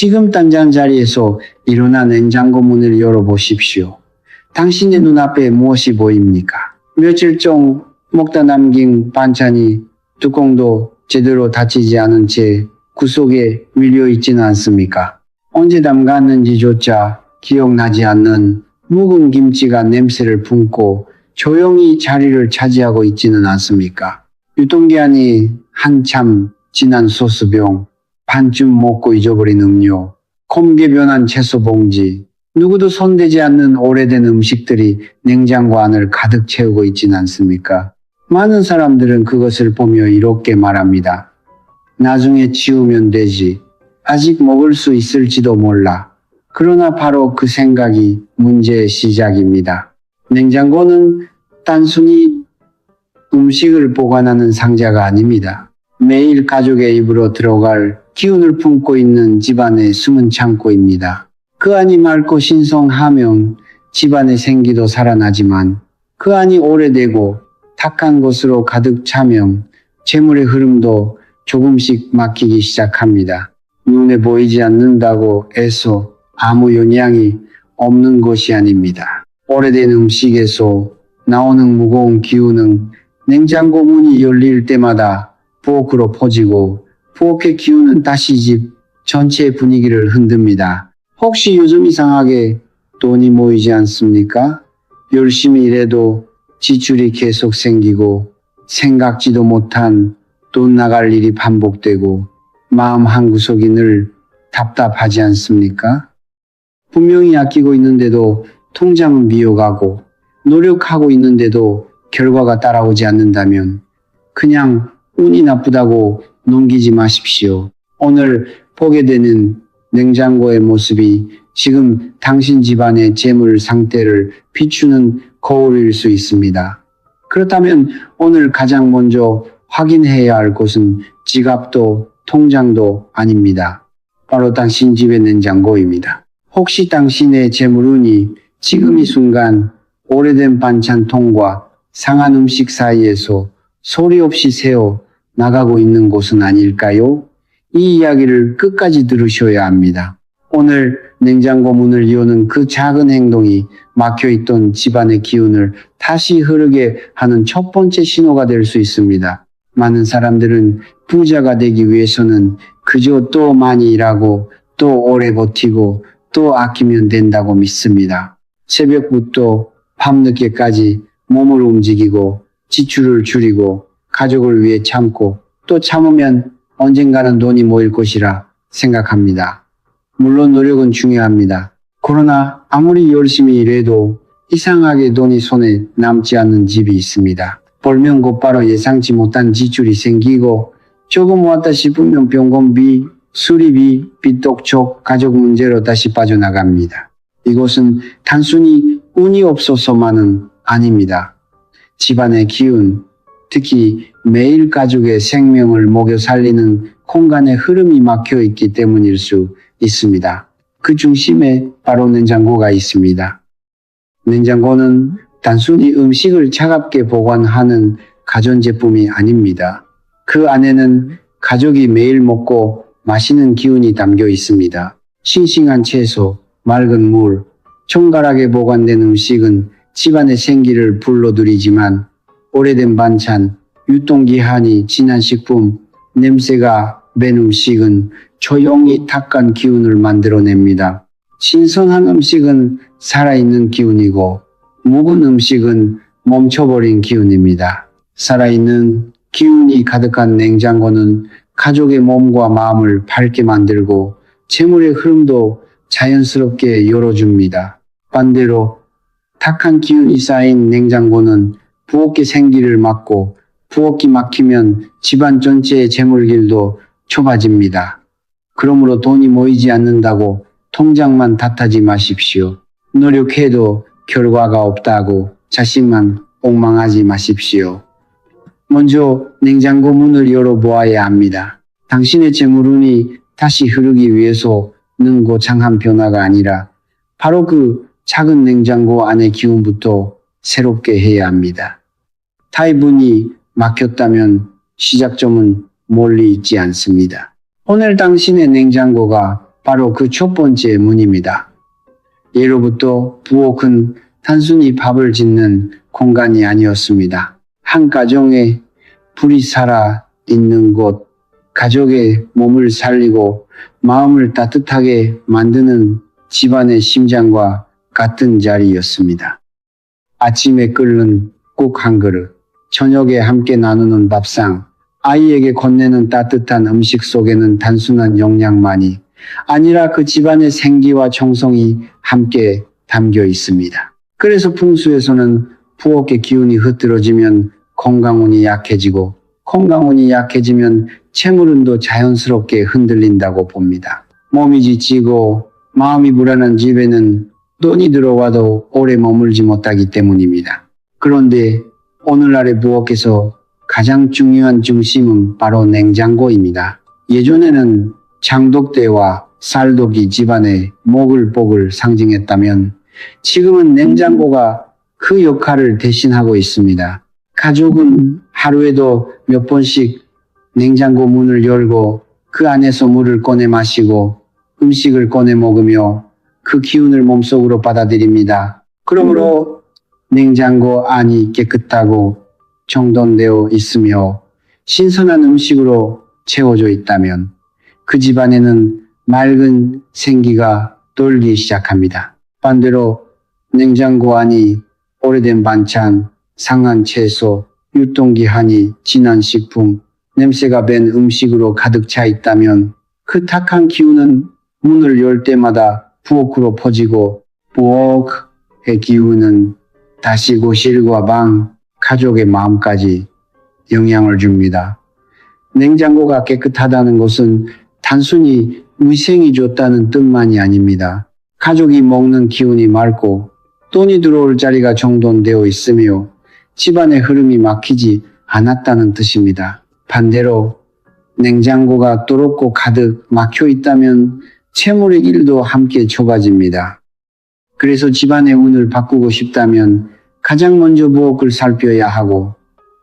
지금 당장 자리에서 일어나 냉장고 문을 열어보십시오. 당신의 눈앞에 무엇이 보입니까? 며칠 전 먹다 남긴 반찬이 뚜껑도 제대로 닫히지 않은 채 구석에 밀려있지는 않습니까? 언제 담갔는지조차 기억나지 않는 묵은 김치가 냄새를 품고 조용히 자리를 차지하고 있지는 않습니까? 유통기한이 한참 지난 소스병, 반쯤 먹고 잊어버린 음료, 검게 변한 채소 봉지, 누구도 손대지 않는 오래된 음식들이 냉장고 안을 가득 채우고 있지는 않습니까? 많은 사람들은 그것을 보며 이렇게 말합니다. 나중에 치우면 되지. 아직 먹을 수 있을지도 몰라. 그러나 바로 그 생각이 문제의 시작입니다. 냉장고는 단순히 음식을 보관하는 상자가 아닙니다. 매일 가족의 입으로 들어갈 기운을 품고 있는 집안의 숨은 창고입니다. 그 안이 맑고 신성하면 집안의 생기도 살아나지만 그 안이 오래되고 탁한 것으로 가득 차면 재물의 흐름도 조금씩 막히기 시작합니다. 눈에 보이지 않는다고 애써 아무 영향이 없는 것이 아닙니다. 오래된 음식에서 나오는 무거운 기운은 냉장고 문이 열릴 때마다 부엌으로 퍼지고 부엌의 기운은 다시 집 전체의 분위기를 흔듭니다. 혹시 요즘 이상하게 돈이 모이지 않습니까? 열심히 일해도 지출이 계속 생기고 생각지도 못한 돈 나갈 일이 반복되고 마음 한구석이 늘 답답하지 않습니까? 분명히 아끼고 있는데도 통장은 비어가고 노력하고 있는데도 결과가 따라오지 않는다면 그냥 운이 나쁘다고 넘기지 마십시오. 오늘 보게 되는 냉장고의 모습이 지금 당신 집안의 재물 상태를 비추는 거울일 수 있습니다. 그렇다면 오늘 가장 먼저 확인해야 할 것은 지갑도 통장도 아닙니다. 바로 당신 집의 냉장고입니다. 혹시 당신의 재물운이 지금 이 순간 오래된 반찬통과 상한 음식 사이에서 소리 없이 새어 나가고 있는 곳은 아닐까요? 이 이야기를 끝까지 들으셔야 합니다. 오늘 냉장고 문을 여는 그 작은 행동이 막혀있던 집안의 기운을 다시 흐르게 하는 첫 번째 신호가 될 수 있습니다. 많은 사람들은 부자가 되기 위해서는 그저 또 많이 일하고 또 오래 버티고 또 아끼면 된다고 믿습니다. 새벽부터 밤늦게까지 몸을 움직이고 지출을 줄이고 가족을 위해 참고 또 참으면 언젠가는 돈이 모일 것이라 생각합니다. 물론 노력은 중요합니다. 그러나 아무리 열심히 일해도 이상하게 돈이 손에 남지 않는 집이 있습니다. 벌면 곧바로 예상치 못한 지출이 생기고 조금 모았다 싶으면 병원비, 수리비, 빚독촉, 가족 문제로 다시 빠져나갑니다. 이것은 단순히 운이 없어서만은 아닙니다. 집안의 기운, 특히 매일 가족의 생명을 먹여 살리는 공간의 흐름이 막혀 있기 때문일 수 있습니다. 그 중심에 바로 냉장고가 있습니다. 냉장고는 단순히 음식을 차갑게 보관하는 가전제품이 아닙니다. 그 안에는 가족이 매일 먹고 마시는 기운이 담겨 있습니다. 싱싱한 채소, 맑은 물, 정갈하게 보관된 음식은 집안의 생기를 불러들이지만 오래된 반찬, 유통기한이 지난 식품, 냄새가 밴 음식은 조용히 탁한 기운을 만들어냅니다. 신선한 음식은 살아있는 기운이고 묵은 음식은 멈춰버린 기운입니다. 살아있는 기운이 가득한 냉장고는 가족의 몸과 마음을 밝게 만들고 재물의 흐름도 자연스럽게 열어줍니다. 반대로 탁한 기운이 쌓인 냉장고는 부엌의 생기를 막고 부엌이 막히면 집안 전체의 재물길도 좁아집니다. 그러므로 돈이 모이지 않는다고 통장만 탓하지 마십시오. 노력해도 결과가 없다고 자신만 옥망하지 마십시오. 먼저 냉장고 문을 열어보아야 합니다. 당신의 재물운이 다시 흐르기 위해서는 거창한 변화가 아니라 바로 그 작은 냉장고 안의 기운부터 새롭게 해야 합니다. 타의 문이 막혔다면 시작점은 멀리 있지 않습니다. 오늘 당신의 냉장고가 바로 그 첫 번째 문입니다. 예로부터 부엌은 단순히 밥을 짓는 공간이 아니었습니다. 한 가정에 불이 살아 있는 곳, 가족의 몸을 살리고 마음을 따뜻하게 만드는 집안의 심장과 같은 자리였습니다. 아침에 끓는 국 한 그릇, 저녁에 함께 나누는 밥상, 아이에게 건네는 따뜻한 음식 속에는 단순한 영양만이 아니라 그 집안의 생기와 정성이 함께 담겨 있습니다. 그래서 풍수에서는 부엌의 기운이 흐트러지면 건강운이 약해지고 건강운이 약해지면 재물운도 자연스럽게 흔들린다고 봅니다. 몸이 지치고 마음이 불안한 집에는 돈이 들어와도 오래 머물지 못하기 때문입니다. 그런데 오늘날의 부엌에서 가장 중요한 중심은 바로 냉장고입니다. 예전에는 장독대와 쌀독이 집안의 목을 상징했다면 지금은 냉장고가 그 역할을 대신하고 있습니다. 가족은 하루에도 몇 번씩 냉장고 문을 열고 그 안에서 물을 꺼내 마시고 음식을 꺼내 먹으며 그 기운을 몸속으로 받아들입니다. 그러므로 냉장고 안이 깨끗하고 정돈되어 있으며 신선한 음식으로 채워져 있다면 그 집안에는 맑은 생기가 돌기 시작합니다. 반대로 냉장고 안이 오래된 반찬, 상한 채소, 유통기한이 지난 식품, 냄새가 밴 음식으로 가득 차 있다면 그 탁한 기운은 문을 열 때마다 부엌으로 퍼지고 부엌의 기운은 다시 거실과 방, 가족의 마음까지 영향을 줍니다. 냉장고가 깨끗하다는 것은 단순히 위생이 좋다는 뜻만이 아닙니다. 가족이 먹는 기운이 맑고 돈이 들어올 자리가 정돈되어 있으며 집안의 흐름이 막히지 않았다는 뜻입니다. 반대로 냉장고가 또롭고 가득 막혀 있다면 채물의 일도 함께 좁아집니다. 그래서 집안의 운을 바꾸고 싶다면 가장 먼저 부엌을 살펴야 하고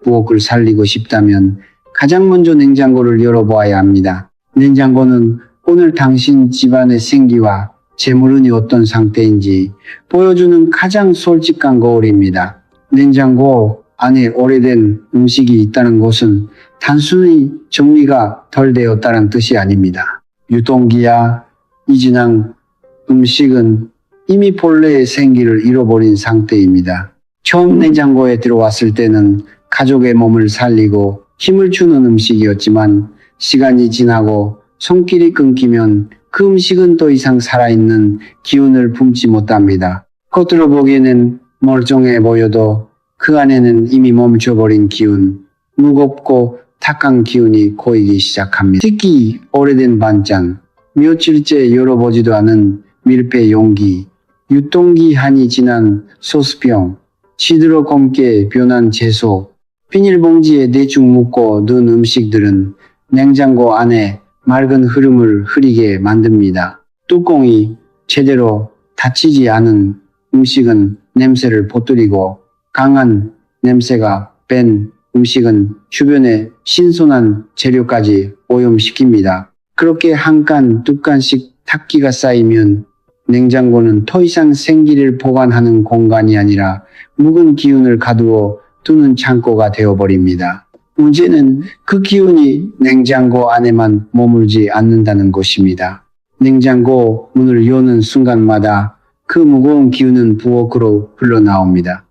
부엌을 살리고 싶다면 가장 먼저 냉장고를 열어보아야 합니다. 냉장고는 오늘 당신 집안의 생기와 재물운이 어떤 상태인지 보여주는 가장 솔직한 거울입니다. 냉장고 안에 오래된 음식이 있다는 것은 단순히 정리가 덜 되었다는 뜻이 아닙니다. 유통기한 이지난 음식은 이미 본래의 생기를 잃어버린 상태입니다. 처음 냉장고에 들어왔을 때는 가족의 몸을 살리고 힘을 주는 음식이었지만 시간이 지나고 손길이 끊기면 그 음식은 더 이상 살아있는 기운을 품지 못합니다. 겉으로 보기에는 멀쩡해 보여도 그 안에는 이미 멈춰버린 기운, 무겁고 탁한 기운이 고이기 시작합니다. 특히 오래된 반찬, 며칠째 열어보지도 않은 밀폐 용기, 유통기한이 지난 소스병, 시들어 검게 변한 채소, 비닐봉지에 대충 묶어 넣은 음식들은 냉장고 안에 맑은 흐름을 흐리게 만듭니다. 뚜껑이 제대로 닫히지 않은 음식은 냄새를 퍼뜨리고 강한 냄새가 뺀 음식은 주변의 신선한 재료까지 오염시킵니다. 그렇게 한 칸, 두 칸씩 탁기가 쌓이면 냉장고는 더 이상 생기를 보관하는 공간이 아니라 묵은 기운을 가두어 두는 창고가 되어버립니다. 문제는 그 기운이 냉장고 안에만 머물지 않는다는 것입니다. 냉장고 문을 여는 순간마다 그 무거운 기운은 부엌으로 흘러나옵니다.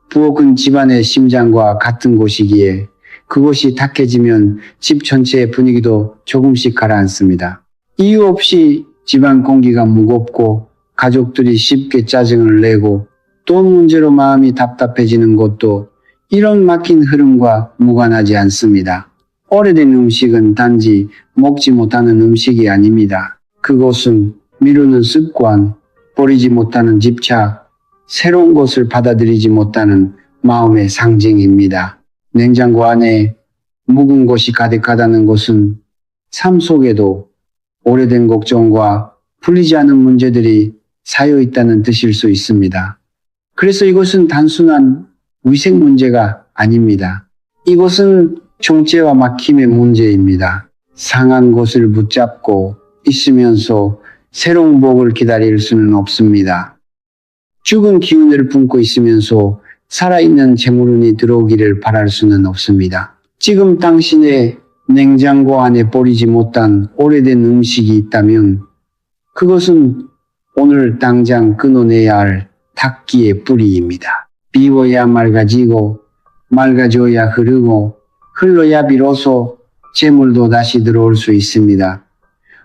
부엌은 집안의 심장과 같은 곳이기에 그곳이 탁해지면 집 전체의 분위기도 조금씩 가라앉습니다. 이유 없이 집안 공기가 무겁고 가족들이 쉽게 짜증을 내고 돈 문제로 마음이 답답해지는 것도 이런 막힌 흐름과 무관하지 않습니다. 오래된 음식은 단지 먹지 못하는 음식이 아닙니다. 그것은 미루는 습관, 버리지 못하는 집착, 새로운 것을 받아들이지 못하는 마음의 상징입니다. 냉장고 안에 묵은 것이 가득하다는 것은 삶 속에도 오래된 걱정과 풀리지 않은 문제들이 쌓여 있다는 뜻일 수 있습니다. 그래서 이것은 단순한 위생 문제가 아닙니다. 이것은 정체와 막힘의 문제입니다. 상한 것을 붙잡고 있으면서 새로운 복을 기다릴 수는 없습니다. 죽은 기운을 품고 있으면서 살아있는 재물운이 들어오기를 바랄 수는 없습니다. 지금 당신의 냉장고 안에 버리지 못한 오래된 음식이 있다면 그것은 오늘 당장 끊어내야 할 닦기의 뿌리입니다. 비워야 맑아지고 맑아져야 흐르고 흘러야 비로소 재물도 다시 들어올 수 있습니다.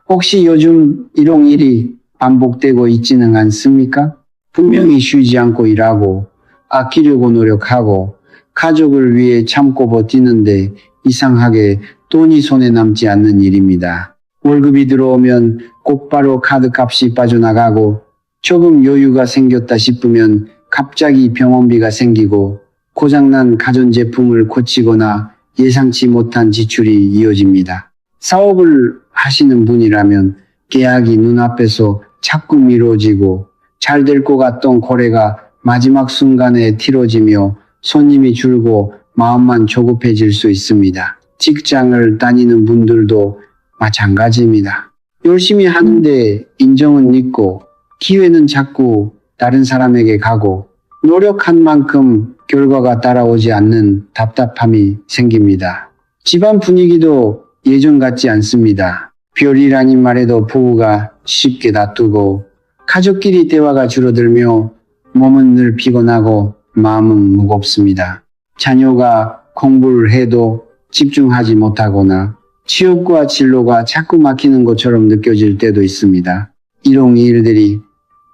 혹시 요즘 이런 일이 반복되고 있지는 않습니까? 분명히 쉬지 않고 일하고 아끼려고 노력하고 가족을 위해 참고 버티는데 이상하게 돈이 손에 남지 않는 일입니다. 월급이 들어오면 곧바로 카드값이 빠져나가고 조금 여유가 생겼다 싶으면 갑자기 병원비가 생기고 고장난 가전제품을 고치거나 예상치 못한 지출이 이어집니다. 사업을 하시는 분이라면 계약이 눈앞에서 자꾸 미뤄지고 잘 될 것 같던 거래가 마지막 순간에 틀어지며 손님이 줄고 마음만 조급해질 수 있습니다. 직장을 다니는 분들도 마찬가지입니다. 열심히 하는데 인정은 있고 기회는 자꾸 다른 사람에게 가고 노력한 만큼 결과가 따라오지 않는 답답함이 생깁니다. 집안 분위기도 예전 같지 않습니다. 별일 아닌 말에도 부부가 쉽게 다투고 가족끼리 대화가 줄어들며 몸은 늘 피곤하고 마음은 무겁습니다. 자녀가 공부를 해도 집중하지 못하거나 취업과 진로가 자꾸 막히는 것처럼 느껴질 때도 있습니다. 이런 일들이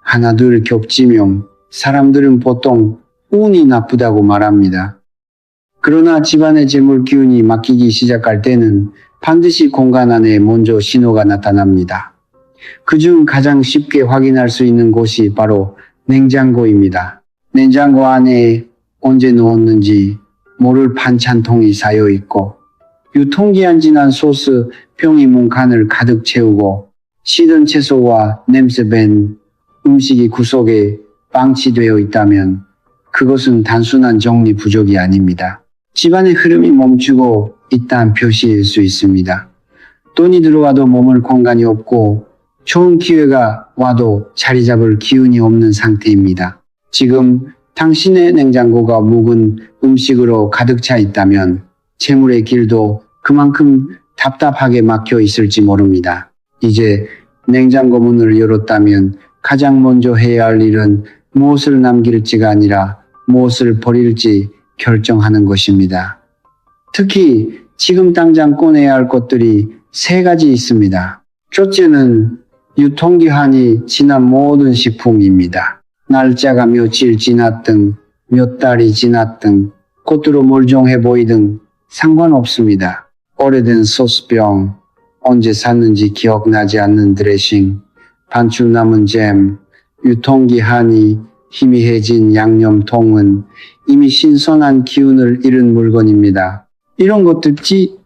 하나둘 겹치면 사람들은 보통 운이 나쁘다고 말합니다. 그러나 집안의 재물 기운이 막히기 시작할 때는 반드시 공간 안에 먼저 신호가 나타납니다. 그중 가장 쉽게 확인할 수 있는 곳이 바로 냉장고입니다. 냉장고 안에 언제 넣었는지 모를 반찬통이 쌓여 있고 유통기한 지난 소스 병이 문 칸을 가득 채우고 시든 채소와 냄새밴 음식이 구석에 방치되어 있다면 그것은 단순한 정리 부족이 아닙니다. 집안의 흐름이 멈추고 있다는 표시일 수 있습니다. 돈이 들어와도 머물 공간이 없고 좋은 기회가 와도 자리 잡을 기운이 없는 상태입니다. 지금 당신의 냉장고가 묵은 음식으로 가득 차 있다면 재물의 길도 그만큼 답답하게 막혀 있을지 모릅니다. 이제 냉장고 문을 열었다면 가장 먼저 해야 할 일은 무엇을 남길지가 아니라 무엇을 버릴지 결정하는 것입니다. 특히 지금 당장 꺼내야 할 것들이 세 가지 있습니다. 첫째는 유통기한이 지난 모든 식품입니다. 날짜가 며칠 지났든 몇 달이 지났든 겉으로 멀쩡해 보이든 상관없습니다. 오래된 소스병, 언제 샀는지 기억나지 않는 드레싱, 반출 남은 잼, 유통기한이 희미해진 양념통은 이미 신선한 기운을 잃은 물건입니다. 이런 것들이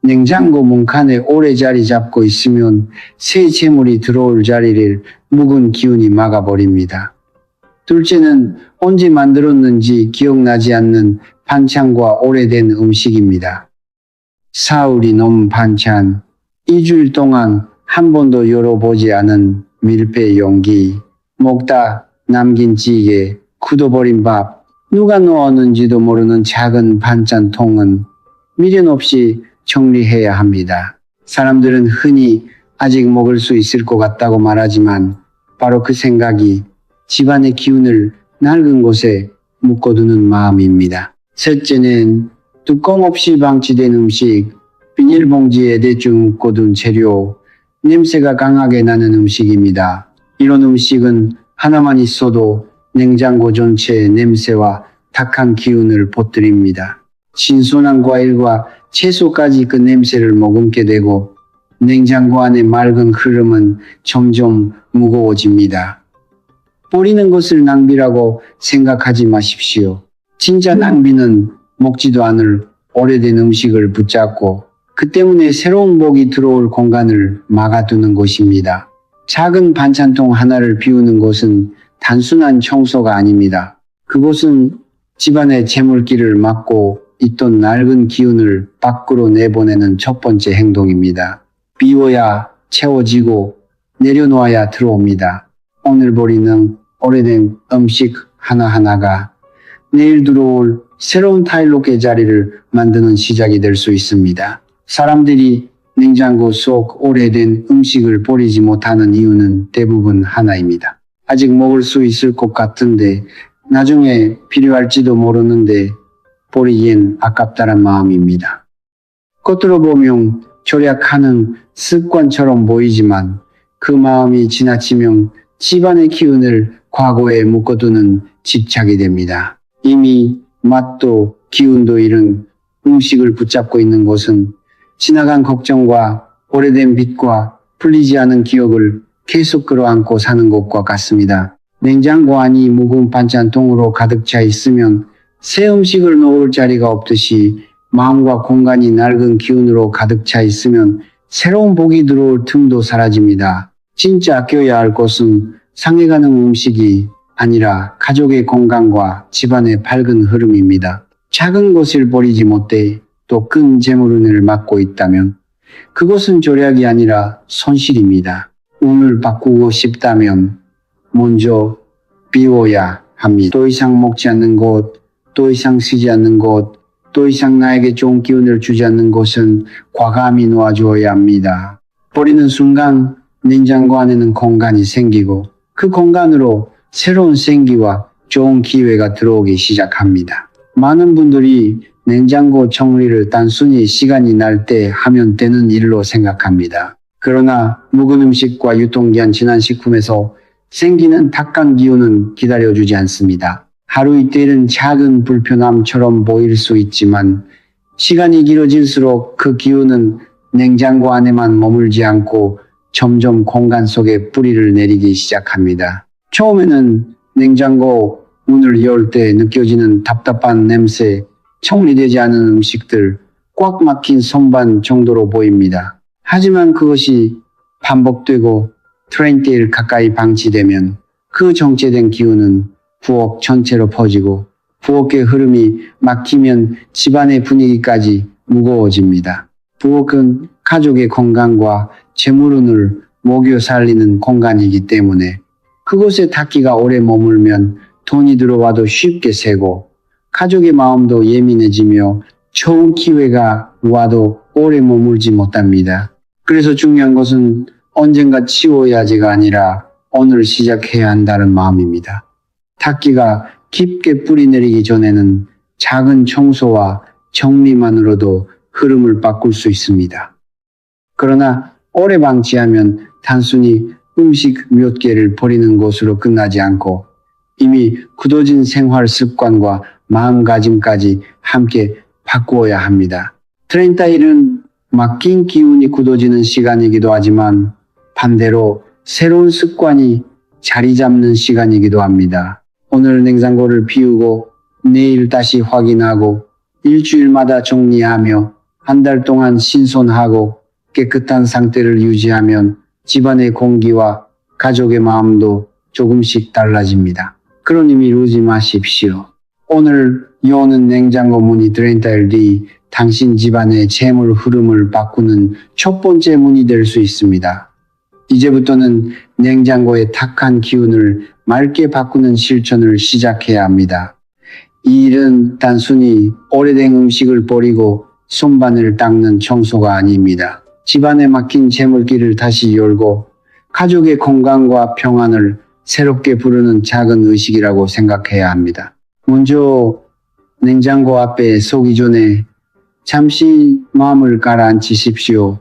냉장고 문칸에 오래 자리 잡고 있으면 새 재물이 들어올 자리를 묵은 기운이 막아버립니다. 둘째는 언제 만들었는지 기억나지 않는 반찬과 오래된 음식입니다. 사흘이 넘은 반찬, 2주일 동안 한 번도 열어보지 않은 밀폐 용기, 먹다 남긴 찌개, 굳어버린 밥, 누가 넣었는지도 모르는 작은 반찬통은 미련 없이 정리해야 합니다. 사람들은 흔히 아직 먹을 수 있을 것 같다고 말하지만 바로 그 생각이 집안의 기운을 낡은 곳에 묶어두는 마음입니다. 셋째는 뚜껑 없이 방치된 음식, 비닐봉지에 대충 묶어둔 재료, 냄새가 강하게 나는 음식입니다. 이런 음식은 하나만 있어도 냉장고 전체의 냄새와 탁한 기운을 퍼뜨립니다. 신선한 과일과 채소까지 그 냄새를 머금게 되고 냉장고 안의 맑은 흐름은 점점 무거워집니다. 버리는 것을 낭비라고 생각하지 마십시오. 진짜 낭비는 먹지도 않을 오래된 음식을 붙잡고 그 때문에 새로운 복이 들어올 공간을 막아두는 것입니다. 작은 반찬통 하나를 비우는 것은 단순한 청소가 아닙니다. 그것은 집안의 재물길을 막고 있던 낡은 기운을 밖으로 내보내는 첫 번째 행동입니다. 비워야 채워지고 내려놓아야 들어옵니다. 오늘 버리는 오래된 음식 하나하나가 내일 들어올 새로운 타일록의 자리를 만드는 시작이 될 수 있습니다. 사람들이 냉장고 속 오래된 음식을 버리지 못하는 이유는 대부분 하나입니다. 아직 먹을 수 있을 것 같은데 나중에 필요할지도 모르는데 버리기엔 아깝다는 마음입니다. 겉으로 보면 절약하는 습관처럼 보이지만 그 마음이 지나치면 집안의 기운을 과거에 묶어두는 집착이 됩니다. 이미 맛도 기운도 잃은 음식을 붙잡고 있는 곳은 지나간 걱정과 오래된 빚과 풀리지 않은 기억을 계속 끌어안고 사는 것과 같습니다. 냉장고 안이 묵은 반찬통으로 가득 차 있으면 새 음식을 넣을 자리가 없듯이 마음과 공간이 낡은 기운으로 가득 차 있으면 새로운 복이 들어올 틈도 사라집니다. 진짜 아껴야 할 것은 상해가는 음식이 아니라 가족의 건강과 집안의 밝은 흐름입니다. 작은 것을 버리지 못해 또 큰 재물운을 막고 있다면 그것은 절약이 아니라 손실입니다. 운을 바꾸고 싶다면 먼저 비워야 합니다. 더 이상 먹지 않는 것, 더 이상 쓰지 않는 것, 더 이상 나에게 좋은 기운을 주지 않는 것은 과감히 놓아주어야 합니다. 버리는 순간 냉장고 안에는 공간이 생기고 그 공간으로 새로운 생기와 좋은 기회가 들어오기 시작합니다. 많은 분들이 냉장고 정리를 단순히 시간이 날 때 하면 되는 일로 생각합니다. 그러나 묵은 음식과 유통기한 지난 식품에서 생기는 탁한 기운은 기다려주지 않습니다. 하루 이틀은 작은 불편함처럼 보일 수 있지만 시간이 길어질수록 그 기운은 냉장고 안에만 머물지 않고 점점 공간 속에 뿌리를 내리기 시작합니다. 처음에는 냉장고 문을 열 때 느껴지는 답답한 냄새, 정리되지 않은 음식들, 꽉 막힌 선반 정도로 보입니다. 하지만 그것이 반복되고 트렌드에 가까이 방치되면 그 정체된 기운은 부엌 전체로 퍼지고 부엌의 흐름이 막히면 집안의 분위기까지 무거워집니다. 부엌은 가족의 건강과 재물운을 먹여 살리는 공간이기 때문에 그곳에 탁기가 오래 머물면 돈이 들어와도 쉽게 새고 가족의 마음도 예민해지며 좋은 기회가 와도 오래 머물지 못합니다. 그래서 중요한 것은 언젠가 치워야지가 아니라 오늘 시작해야 한다는 마음입니다. 탁기가 깊게 뿌리내리기 전에는 작은 청소와 정리만으로도 흐름을 바꿀 수 있습니다. 그러나 오래 방치하면 단순히 음식 몇 개를 버리는 것으로 끝나지 않고 이미 굳어진 생활 습관과 마음가짐까지 함께 바꾸어야 합니다. 트렌타일은 막힌 기운이 굳어지는 시간이기도 하지만 반대로 새로운 습관이 자리 잡는 시간이기도 합니다. 오늘 냉장고를 비우고 내일 다시 확인하고 일주일마다 정리하며 한 달 동안 신선하고 깨끗한 상태를 유지하면 집안의 공기와 가족의 마음도 조금씩 달라집니다. 그러니 미루지 마십시오. 오늘 여는 냉장고 문이 트렌타일 뒤 당신 집안의 재물 흐름을 바꾸는 첫 번째 문이 될 수 있습니다. 이제부터는 냉장고의 탁한 기운을 맑게 바꾸는 실천을 시작해야 합니다. 이 일은 단순히 오래된 음식을 버리고 손반을 닦는 청소가 아닙니다. 집안에 막힌 재물길을 다시 열고 가족의 건강과 평안을 새롭게 부르는 작은 의식이라고 생각해야 합니다. 먼저 냉장고 앞에 서기 전에 잠시 마음을 가라앉히십시오.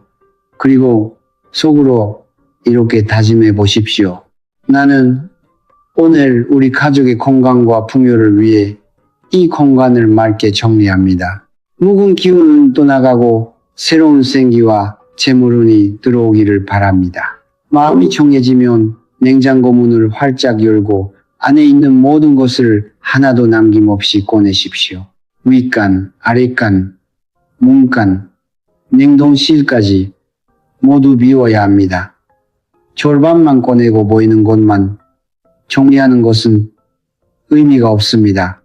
그리고 속으로 이렇게 다짐해 보십시오. 나는 오늘 우리 가족의 건강과 풍요를 위해 이 공간을 맑게 정리합니다. 묵은 기운은 떠나가고 새로운 생기와 재물운이 들어오기를 바랍니다. 마음이 정해지면 냉장고 문을 활짝 열고 안에 있는 모든 것을 하나도 남김없이 꺼내십시오. 윗간, 아랫간, 문간, 냉동실까지 모두 비워야 합니다. 절반만 꺼내고 보이는 것만 정리하는 것은 의미가 없습니다.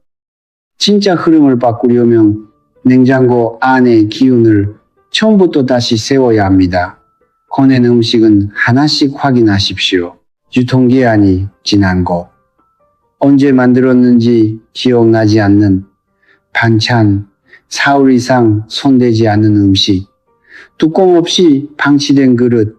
진짜 흐름을 바꾸려면 냉장고 안의 기운을 처음부터 다시 세워야 합니다. 꺼낸 음식은 하나씩 확인하십시오. 유통기한이 지난 거, 언제 만들었는지 기억나지 않는 반찬, 사흘 이상 손대지 않은 음식, 뚜껑 없이 방치된 그릇,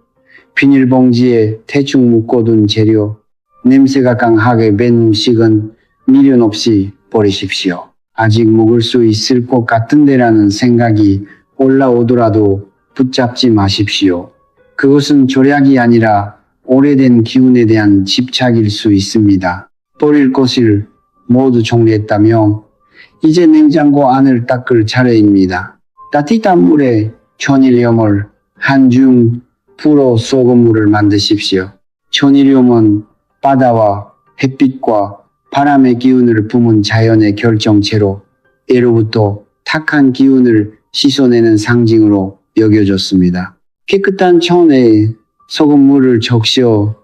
비닐봉지에 대충 묶어둔 재료, 냄새가 강하게 밴 음식은 미련 없이 버리십시오. 아직 먹을 수 있을 것 같은데라는 생각이 올라오더라도 붙잡지 마십시오. 그것은 절약이 아니라 오래된 기운에 대한 집착일 수 있습니다. 버릴 것을 모두 정리했다며 이제 냉장고 안을 닦을 차례입니다. 따뜻한 물에 천일염을 한 줌 풀어 소금물을 만드십시오. 천일염은 바다와 햇빛과 바람의 기운을 품은 자연의 결정체로 예로부터 탁한 기운을 씻어내는 상징으로 여겨졌습니다. 깨끗한 천에 소금물을 적셔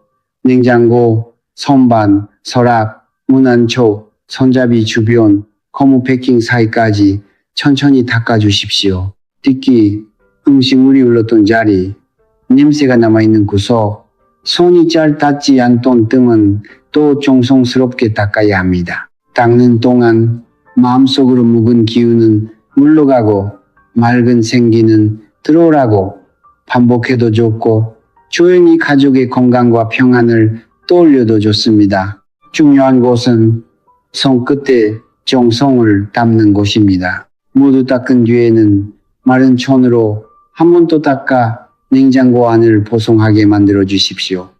냉장고, 선반, 서랍, 문 안쪽, 손잡이 주변, 고무 패킹 사이까지 천천히 닦아주십시오. 특히 음식물이 흘렀던 자리, 냄새가 남아있는 구석, 손이 잘 닿지 않던 뜸은 또 정성스럽게 닦아야 합니다. 닦는 동안 마음속으로 묵은 기운은 물러가고 맑은 생기는 들어오라고 반복해도 좋고 조용히 가족의 건강과 평안을 떠올려도 좋습니다. 중요한 것은 손끝에 정성을 담는 것입니다. 모두 닦은 뒤에는 마른 천으로 한 번 더 닦아 냉장고 안을 보송하게 만들어 주십시오.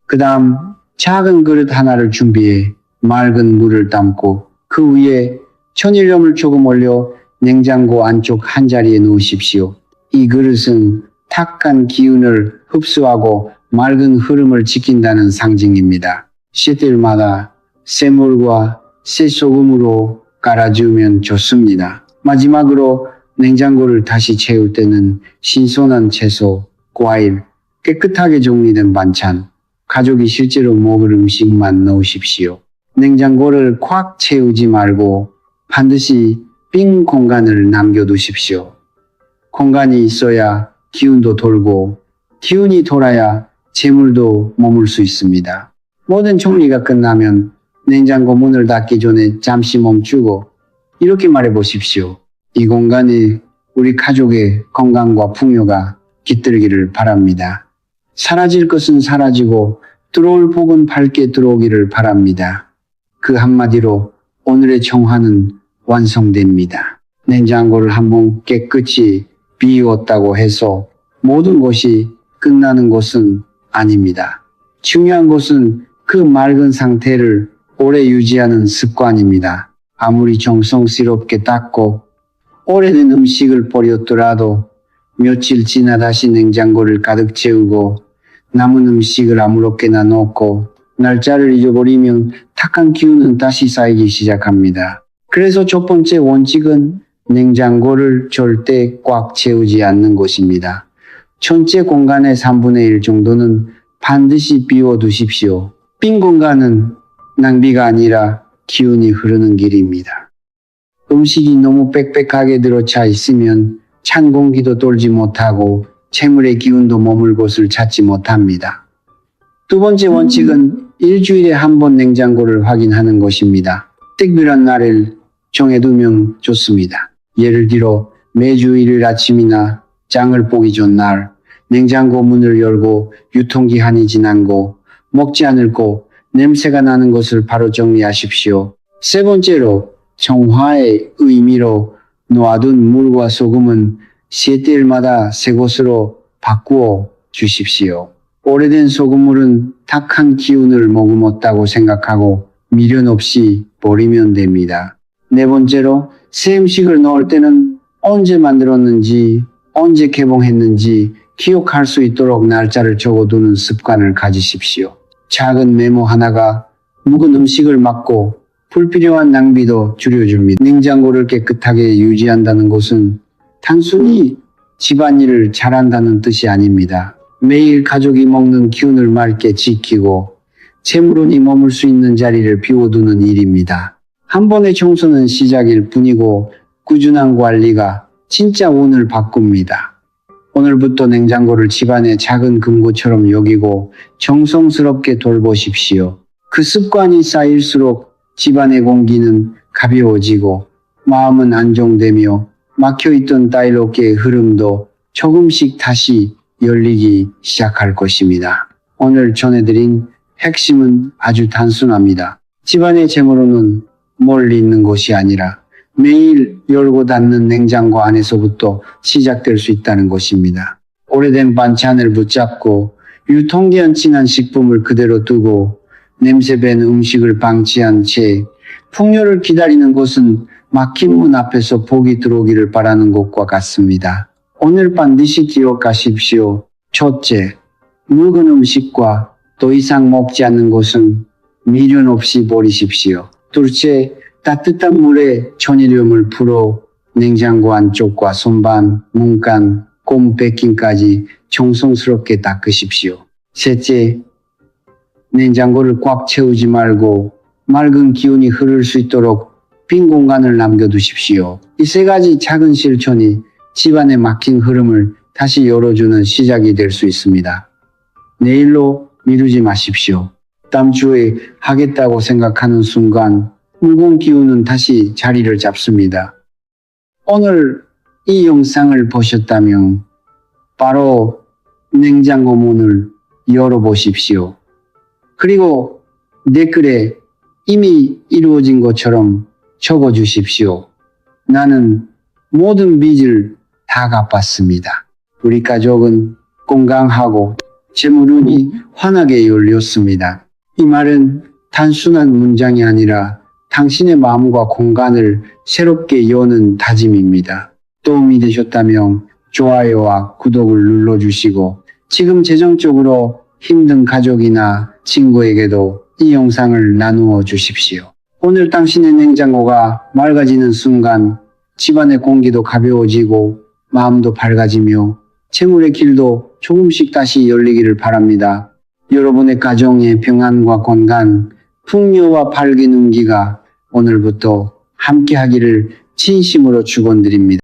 그 다음 작은 그릇 하나를 준비해 맑은 물을 담고 그 위에 천일염을 조금 올려 냉장고 안쪽 한 자리에 놓으십시오. 이 그릇은 탁한 기운을 흡수하고 맑은 흐름을 지킨다는 상징입니다. 씻을마다 새물과 새소금으로 깔아주면 좋습니다. 마지막으로 냉장고를 다시 채울 때는 신선한 채소, 과일, 깨끗하게 정리된 반찬, 가족이 실제로 먹을 음식만 넣으십시오. 냉장고를 꽉 채우지 말고 반드시 빈 공간을 남겨두십시오. 공간이 있어야 기운도 돌고 기운이 돌아야 재물도 머물 수 있습니다. 모든 정리가 끝나면 냉장고 문을 닫기 전에 잠시 멈추고 이렇게 말해 보십시오. 이 공간에 우리 가족의 건강과 풍요가 깃들기를 바랍니다. 사라질 것은 사라지고 들어올 복은 밝게 들어오기를 바랍니다. 그 한마디로 오늘의 정화는 완성됩니다. 냉장고를 한번 깨끗이 비웠다고 해서 모든 것이 끝나는 것은 아닙니다. 중요한 것은 그 맑은 상태를 오래 유지하는 습관입니다. 아무리 정성스럽게 닦고 오래된 음식을 버렸더라도 며칠 지나 다시 냉장고를 가득 채우고 남은 음식을 아무렇게나 넣고 날짜를 잊어버리면 탁한 기운은 다시 쌓이기 시작합니다. 그래서 첫 번째 원칙은 냉장고를 절대 꽉 채우지 않는 것입니다. 전체 공간의 3분의 1 정도는 반드시 비워두십시오. 빈 공간은 낭비가 아니라 기운이 흐르는 길입니다. 음식이 너무 빽빽하게 들어차 있으면 찬 공기도 돌지 못하고 재물의 기운도 머물 곳을 찾지 못합니다. 두 번째 원칙은 일주일에 한 번 냉장고를 확인하는 것입니다. 특별한 날을 정해두면 좋습니다. 예를 들어 매주 일요일 아침이나 장을 보기 전 날 냉장고 문을 열고 유통기한이 지난 거, 먹지 않을 거, 냄새가 나는 것을 바로 정리하십시오. 세 번째로 정화의 의미로 놓아둔 물과 소금은 시때일마다 새 것으로 바꾸어 주십시오. 오래된 소금물은 탁한 기운을 머금었다고 생각하고 미련 없이 버리면 됩니다. 네 번째로 새 음식을 넣을 때는 언제 만들었는지, 언제 개봉했는지 기억할 수 있도록 날짜를 적어두는 습관을 가지십시오. 작은 메모 하나가 묵은 음식을 막고 불필요한 낭비도 줄여줍니다. 냉장고를 깨끗하게 유지한다는 것은 단순히 집안일을 잘한다는 뜻이 아닙니다. 매일 가족이 먹는 기운을 맑게 지키고 재물운이 머물 수 있는 자리를 비워두는 일입니다. 한 번의 청소는 시작일 뿐이고 꾸준한 관리가 진짜 운을 바꿉니다. 오늘부터 냉장고를 집안의 작은 금고처럼 여기고 정성스럽게 돌보십시오. 그 습관이 쌓일수록 집안의 공기는 가벼워지고 마음은 안정되며 막혀있던 다이로그의 흐름도 조금씩 다시 열리기 시작할 것입니다. 오늘 전해드린 핵심은 아주 단순합니다. 집안의 재물은 멀리 있는 것이 아니라 매일 열고 닫는 냉장고 안에서부터 시작될 수 있다는 것입니다. 오래된 반찬을 붙잡고 유통기한 지난 식품을 그대로 두고 냄새밴 음식을 방치한 채 풍요를 기다리는 것은 막힌 문 앞에서 복이 들어오기를 바라는 것과 같습니다. 오늘 반드시 기억하십시오. 첫째, 묵은 음식과 더 이상 먹지 않는 것은 미련 없이 버리십시오. 둘째, 따뜻한 물에 천일염을 풀어 냉장고 안쪽과 선반, 문간, 고무 베킹까지 정성스럽게 닦으십시오. 셋째, 냉장고를 꽉 채우지 말고 맑은 기운이 흐를 수 있도록 빈 공간을 남겨두십시오. 이 세 가지 작은 실천이 집안의 막힌 흐름을 다시 열어주는 시작이 될 수 있습니다. 내일로 미루지 마십시오. 다음 주에 하겠다고 생각하는 순간 묵은 기운은 다시 자리를 잡습니다. 오늘 이 영상을 보셨다면 바로 냉장고 문을 열어보십시오. 그리고 댓글에 이미 이루어진 것처럼 적어주십시오. 나는 모든 빚을 다 갚았습니다. 우리 가족은 건강하고 재물운이 환하게 열렸습니다. 이 말은 단순한 문장이 아니라 당신의 마음과 공간을 새롭게 여는 다짐입니다. 도움이 되셨다면 좋아요와 구독을 눌러주시고 지금 재정적으로 힘든 가족이나 친구에게도 이 영상을 나누어 주십시오. 오늘 당신의 냉장고가 맑아지는 순간 집안의 공기도 가벼워지고 마음도 밝아지며 재물의 길도 조금씩 다시 열리기를 바랍니다. 여러분의 가정의 평안과 건강, 풍요와 밝은 운기가 오늘부터 함께하기를 진심으로 축원드립니다.